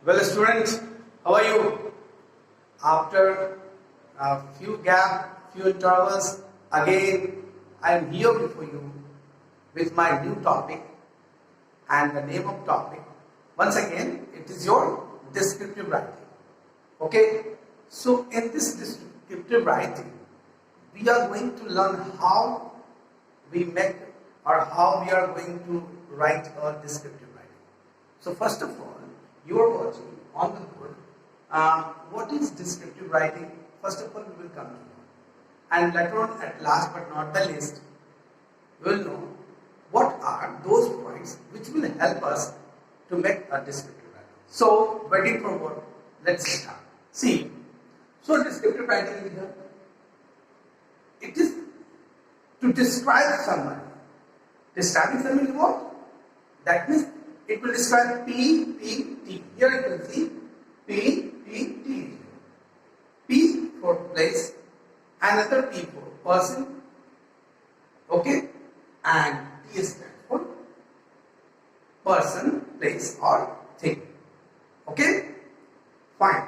Well, students, how are you? After a few intervals, again I am here before you with my new topic, and the name of topic, once again, it is your descriptive writing. Okay, so in this descriptive writing, we are going to learn how we make or how we are going to write a descriptive writing. So first of all, you are watching on the board. What is descriptive writing? First of all, we will come to know, and later on, at last but not the least, we will know what are those points which will help us to make a descriptive writing. So, waiting for what? Let's start. See, so descriptive writing is here. It is to describe someone. Describing someone is what? That means it will describe PPT. Here you can see PPT. P for place, another P for person, okay, and T stands for person, place or thing. Okay, fine.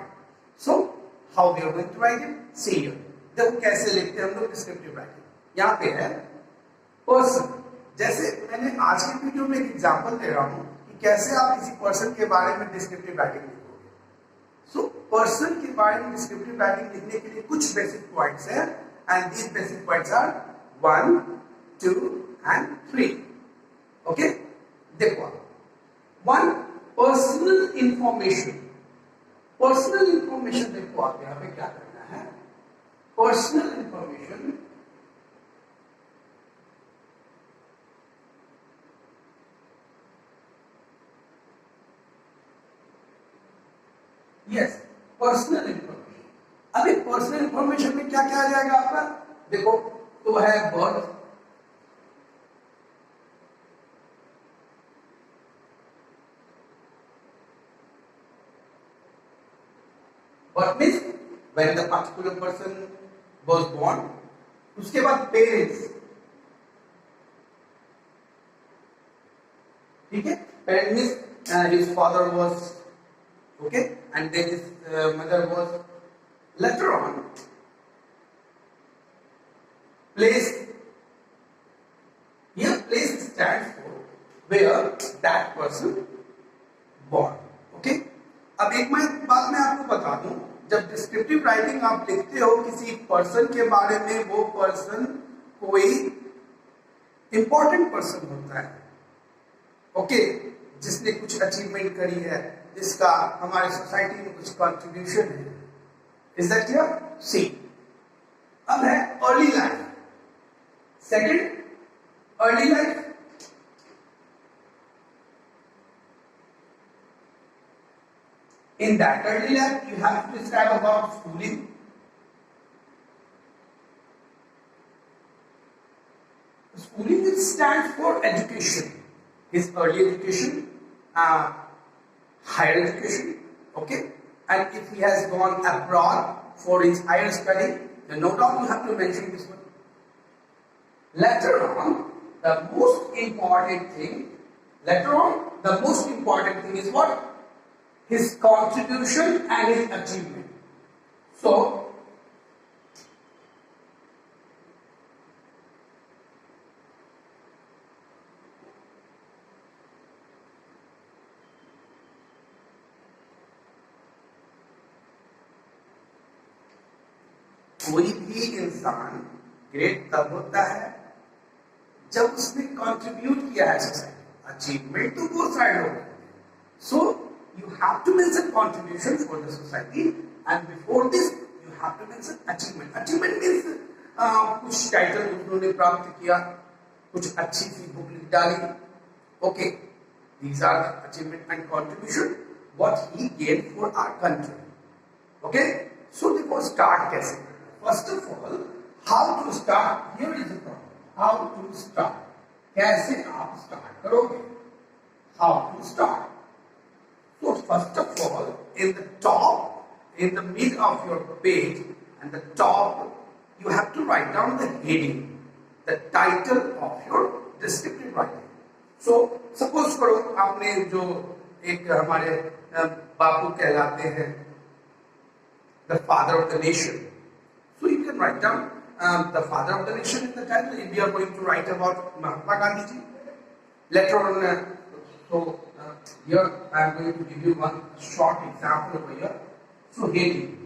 So how we are going to write it? See here. देखो कैसे लिखते हैं हम लोग descriptive writing. यहाँ पे है person. जैसे मैंने आज के वीडियो में एक एग्जांपल दे रहा हूँ कि कैसे आप किसी पर्सन के बारे में डिस्क्रिप्टिव राइटिंग लिखोगे. सो पर्सन के बारे में डिस्क्रिप्टिव राइटिंग लिखने के लिए कुछ बेसिक पॉइंट्स हैं, and these basic points are 1, 2 and 3. Okay, देखो 1 पर्सनल इंफॉर्मेशन. पर्सनल इंफॉर्मेशन देखो आप यहाँ पे क्या करना है. Personal information yes, personal information. अभी पर्सनल इंफॉर्मेशन में क्या क्या आ जाएगा आपका? देखो, तो है birth, birth means when the particular person was born. उसके बाद पेरेंट्स, ठीक है. Parent means his father was, okay, and then his mother was. Later on, place. Here place stands for where that person born. Okay. अब एक बात मैं आपको बता दूं, जब डिस्क्रिप्टिव राइटिंग आप लिखते हो किसी पर्सन के बारे में, वो पर्सन कोई इंपॉर्टेंट पर्सन होता है, ओके, जिसने कुछ अचीवमेंट करी है, जिसका हमारे सोसाइटी में कुछ कंट्रीब्यूशन है. Is that clear? सी, अब है early life. Second, early life. In that early life, you have to describe about schooling. Schooling stands for education. His early education, higher education, okay. And if he has gone abroad for his higher study, then no doubt you have to mention this one. Later on, the most important thing is what? His contribution and his achievement. So, कोई भी इंसान great तब होता है जब उसने contribute किया है सोसाइटी. अचीवमेंट तो बहुत सारे लोग हैं. सो you have to mention contribution for the society, and before this you have to mention achievement. Achievement means कुछ टाइटल उन्होंने प्राप्त किया, कुछ अच्छी सी बुक लिख डाली. Okay, these are the achievement and contribution what he gave for our country. Okay, so देखो start कैसे. First of all, how to start? Here is the problem. How to start? कैसे आप start करोगे? How to start? So first of all, in the top, in the middle of your page, and the top, you have to write down the heading, the title of your descriptive writing. So suppose करो आपने जो एक हमारे बापू कहलाते हैं, the father of the nation. So you can write down the father of the nation in the title. If we are going to write about Mahatma Gandhi ji, later on, here I am going to give you one short example over here. So Haiti.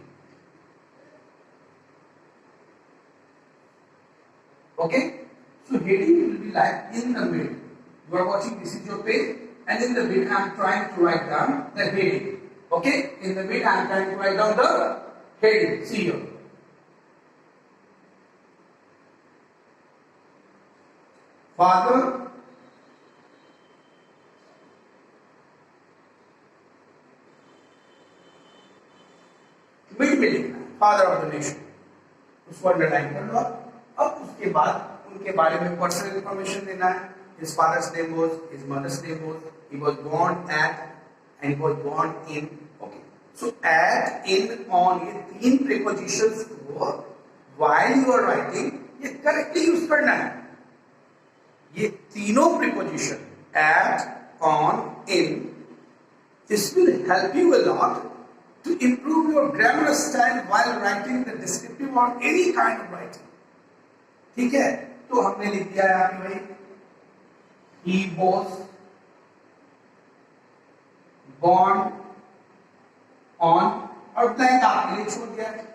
Okay? So Haiti will be like in the middle. You are watching, this is your page, and in the middle I am trying to write down the heading. Okay? In the middle I am trying to write down the heading. See here. Father middle father of the nation, उसको underline कर लो। अब उसके बाद उनके बारे में personal information देना है। His father's name was, his mother's name was, he was born at, and he was born in. Okay, so at, in, on, ये तीन prepositions को while you are writing ये correctly use करना है। ये तीनों preposition at, on, in, this will help you a lot to improve your grammar style while writing the descriptive or any kind of writing. ठीक है, तो हमने लिख दिया है आपके भाई, he was born on, और ब्लैंक आपके लिए छोड़ दिया है,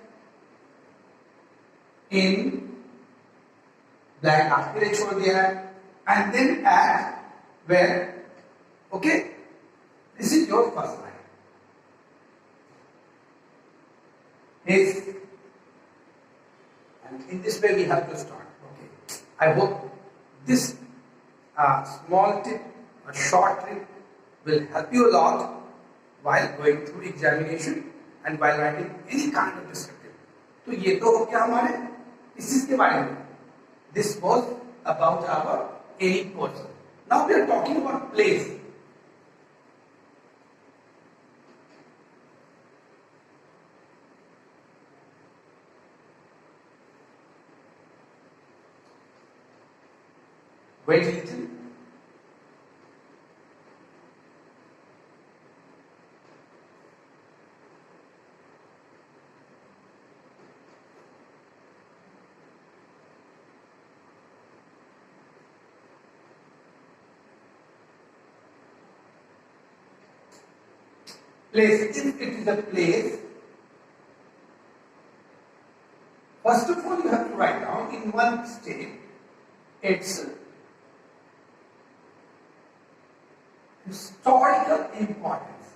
in, ब्लैंक आपके लिए छोड़ दिया है, and then at, where. Okay, this is your first line. His, and in this way we have to start. Okay, I hope this small tip, a short trick will help you a lot while going through examination and while writing any kind of descriptive. तो ये तो हो गया हमारे इस चीज के बारे में. This was about our any person. Now we are talking about place. Wait a little. Place, if it is a place, first of all you have to write down in one state its historical importance.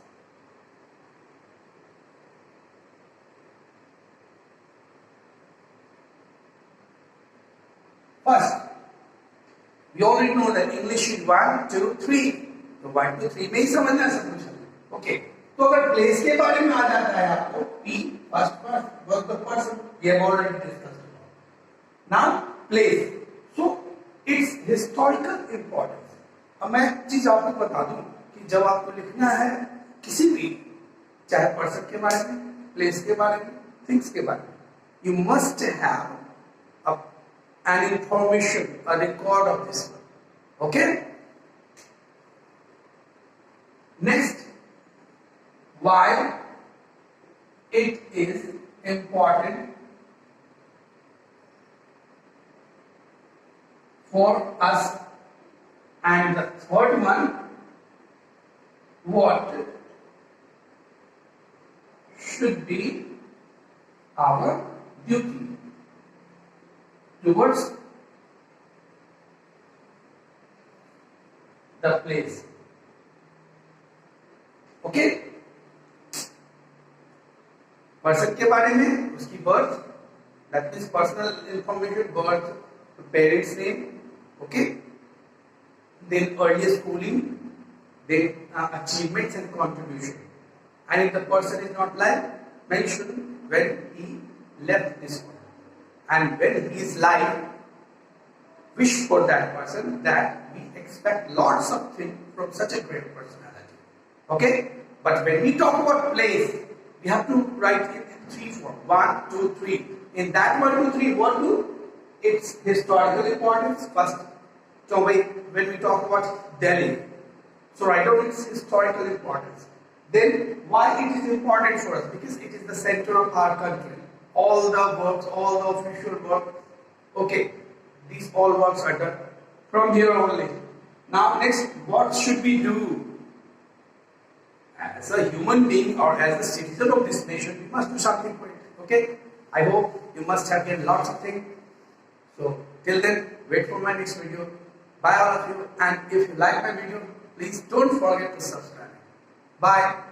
First, we already know that English is 1, 2, 3. तो 1, 2, 3 में ही समझना सब कुछ। Okay, तो अगर place के बारे में आ जाता है आपको P, first was the person, we have already discussed about. Now place, so its historical importance. अब मैं एक चीज आपको बता दूं कि जब आपको लिखना है किसी भी, चाहे पर्सन के बारे में, प्लेस के बारे में, थिंग्स के बारे में, you must have an information, a record of this one. Okay? Next, why it is important for us, and the third one, what should be our duty towards the place. Okay? Person के बारे में, उसकी birth, that means personal information, birth, parents name, okay? Then earlier schooling, then achievements and contribution. And if the person is not alive, mention when he left this world. And when he is alive, wish for that person that we expect lots of things from such a great personality. Okay? But when we talk about place, we have to write it in 3 forms. 1, 2, 3. In that 1, 2, 3, 1, 2, it's historical importance first. So when we talk about Delhi, So write down its historical importance. Then why it is important for us? Because it is the center of our country. All the works, all the official work, okay, these all works are done from here only. Now next, what should we do? As a human being or as a citizen of this nation, we must do something for it. Okay? I hope you must have gained lots of things. So till then, wait for my next video. Bye all of you, and if you like my video, please don't forget to subscribe. Bye.